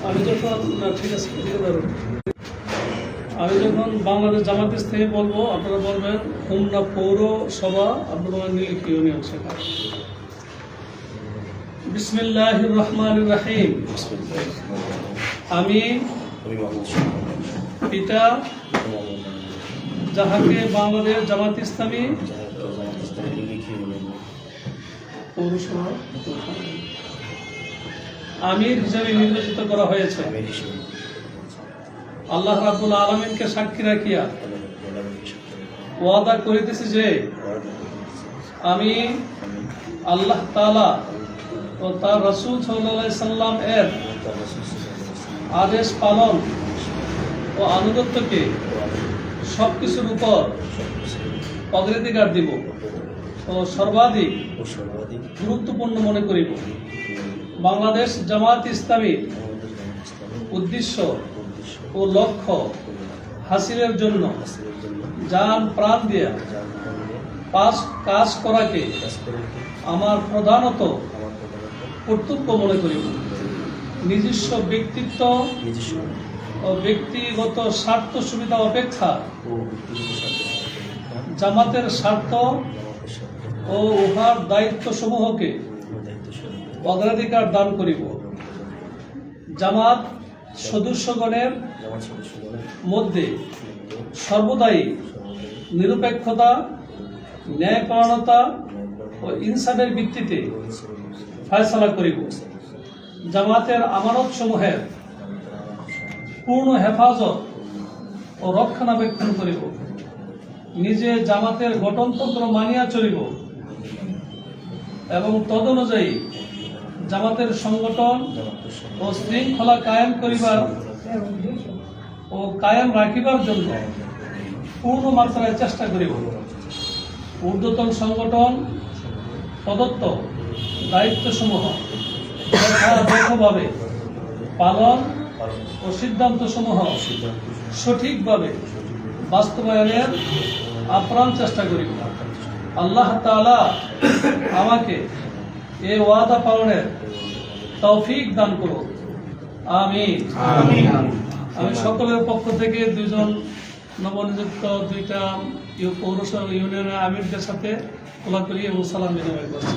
আমি যখন ঠিক আছে আমি যখন বাংলাদেশ জামাত ইসলামী বলবো, আপনারা বলবেন হোমনা পৌরসভা, আপনারা নীলক্ষী ইউনিয়ন শাখা। বিসমিল্লাহির রহমানির রহিম। আমি পিতা যাহাকে বাংলাদেশ জামাত ইসলামী পৌরসভা আমির হিসাবে নির্বাচিত করা হয়েছে, আল্লাহ রাব্বুল আলামিনকে সাক্ষী রাখিয়া ওয়াদা করিতেছি যে আমি আল্লাহ তাআলা ও তার রাসূল সাল্লাল্লাহু আলাইহি সাল্লাম এর আদেশ পালন ও আনুগত্যকে সবকিছুর উপর অগ্রাধিকার দিব ও সর্বাধিক গুরুত্বপূর্ণ মনে করিব। বাংলাদেশ জামাত ইসলামীর উদ্দেশ্য ও লক্ষ্য হাসিলের জন্য জান প্রাণ দিয়া কাজ করাকে আমার প্রধানত কর্তব্য মনে করিব। নিজস্ব ব্যক্তিত্ব ও ব্যক্তিগত স্বার্থ সুবিধা অপেক্ষা জামাতের স্বার্থ ও উহার দায়িত্ব সমূহকে অগ্রাধিকার দান করিব। জামাত সদস্যগণের মধ্যে সর্বদাই নিরপেক্ষতা, ন্যায়পরায়ণতা ও ইনসাফের ভিত্তিতে ফয়সালা করিব। জামাতের আমানত সমূহের পূর্ণ হেফাজত ও রক্ষণাবেক্ষণ করিব। নিজে জামাতের গঠনতন্ত্র মানিয়া চলিব এবং তদনুযায়ী জামাতের সংগঠন ও শৃঙ্খলা কায়েম করিবার ও কায়েম রাখিবার জন্য পূর্ণ মাত্রায় চেষ্টা করিব। ঊর্ধ্বতন সংগঠন প্রদত্ত দায়িত্বসমূহ যথাযথভাবে পালন ও সিদ্ধান্তসমূহ সঠিকভাবে বাস্তবায়নের আপ্রাণ চেষ্টা করিব। আল্লাহ তাআলা আমাকে এই ওয়াদা পালনের তৌফিক দান করুন, আমিন। আমি সকলের পক্ষ থেকে দুইজন নবনিযুক্ত দুইটা পৌরসভা ইউনিয়নের আমিরদের সাথে কোলা করি এবং সালাম বিনিময় করছি।